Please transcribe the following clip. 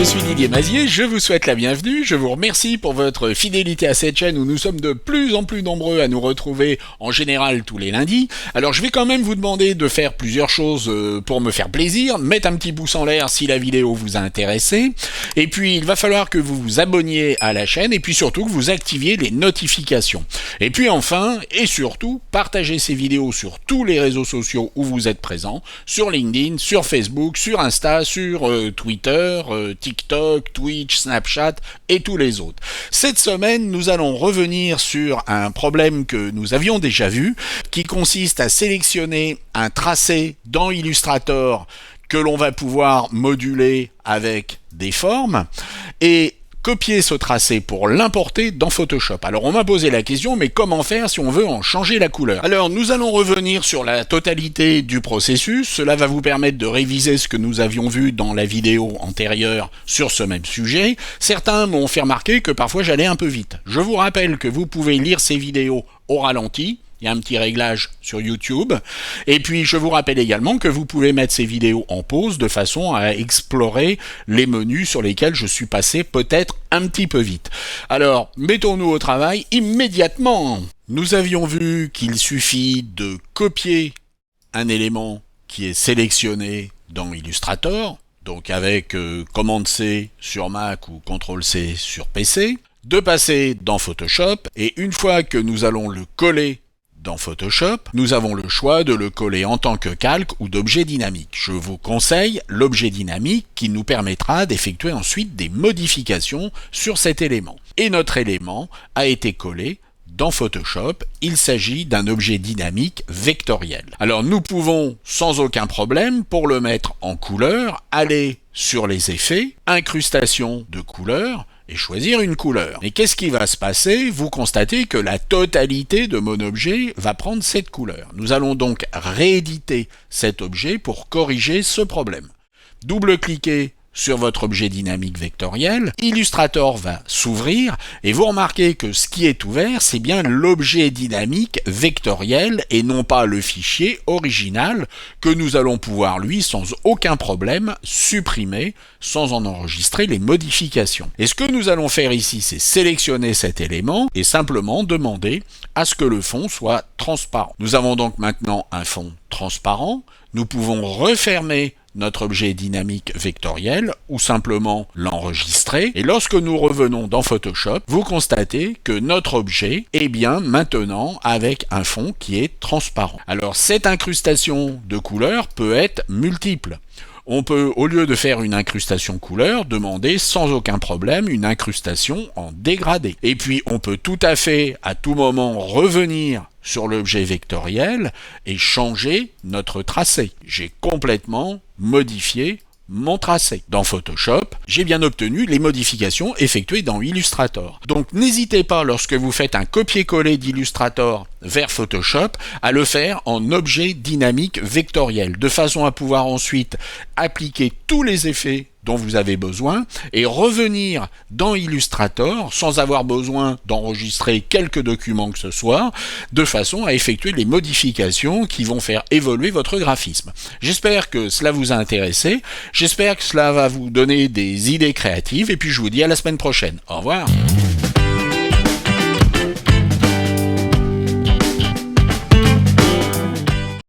je suis Didier Mazier, je vous souhaite la bienvenue, je vous remercie pour votre fidélité à cette chaîne où nous sommes de plus en plus nombreux à nous retrouver en général tous les lundis. Alors je vais quand même vous demander de faire plusieurs choses pour me faire plaisir, mettre un petit pouce en l'air si la vidéo vous a intéressé, et puis il va falloir que vous vous abonniez à la chaîne, et puis surtout que vous activiez les notifications. Et puis enfin, et surtout, partagez ces vidéos sur tous les réseaux sociaux où vous êtes présents, sur LinkedIn, sur Facebook, sur Insta, sur Twitter, TikTok, Twitch, Snapchat et tous les autres. Cette semaine, nous allons revenir sur un problème que nous avions déjà vu, qui consiste à sélectionner un tracé dans Illustrator que l'on va pouvoir moduler avec des formes et copier ce tracé pour l'importer dans Photoshop. Alors on m'a posé la question, mais comment faire si on veut en changer la couleur? Alors nous allons revenir sur la totalité du processus. Cela va vous permettre de réviser ce que nous avions vu dans la vidéo antérieure sur ce même sujet. Certains m'ont fait remarquer que parfois j'allais un peu vite. Je vous rappelle que vous pouvez lire ces vidéos au ralenti. Il y a un petit réglage sur YouTube. Et puis, je vous rappelle également que vous pouvez mettre ces vidéos en pause de façon à explorer les menus sur lesquels je suis passé peut-être un petit peu vite. Alors, mettons-nous au travail immédiatement. Nous avions vu qu'il suffit de copier un élément qui est sélectionné dans Illustrator, donc avec commande C sur Mac ou CTRL C sur PC, de passer dans Photoshop, et une fois que nous allons le coller dans Photoshop, nous avons le choix de le coller en tant que calque ou d'objet dynamique. Je vous conseille l'objet dynamique qui nous permettra d'effectuer ensuite des modifications sur cet élément. Et notre élément a été collé dans Photoshop. Il s'agit d'un objet dynamique vectoriel. Alors nous pouvons sans aucun problème, pour le mettre en couleur, aller sur les effets, incrustation de couleurs, et choisir une couleur. Mais qu'est-ce qui va se passer? Vous constatez que la totalité de mon objet va prendre cette couleur. Nous allons donc rééditer cet objet pour corriger ce problème. Double-cliquez sur votre objet dynamique vectoriel, Illustrator va s'ouvrir et vous remarquez que ce qui est ouvert, c'est bien l'objet dynamique vectoriel et non pas le fichier original que nous allons pouvoir, lui, sans aucun problème, supprimer sans en enregistrer les modifications. Et ce que nous allons faire ici, c'est sélectionner cet élément et simplement demander à ce que le fond soit transparent. Nous avons donc maintenant un fond transparent. Nous pouvons refermer notre objet dynamique vectoriel ou simplement l'enregistrer. Et lorsque nous revenons dans Photoshop, vous constatez que notre objet est bien maintenant avec un fond qui est transparent. Alors cette incrustation de couleurs peut être multiple. On peut, au lieu de faire une incrustation couleur, demander sans aucun problème une incrustation en dégradé. Et puis on peut tout à fait, à tout moment, revenir sur l'objet vectoriel et changer notre tracé. J'ai complètement modifié mon tracé. Dans Photoshop, j'ai bien obtenu les modifications effectuées dans Illustrator. Donc n'hésitez pas, lorsque vous faites un copier-coller d'Illustrator vers Photoshop, à le faire en objet dynamique vectoriel, de façon à pouvoir ensuite appliquer tous les effets dont vous avez besoin et revenir dans Illustrator sans avoir besoin d'enregistrer quelques documents que ce soit, de façon à effectuer les modifications qui vont faire évoluer votre graphisme. J'espère que cela vous a intéressé, j'espère que cela va vous donner des idées créatives et puis je vous dis à la semaine prochaine. Au revoir.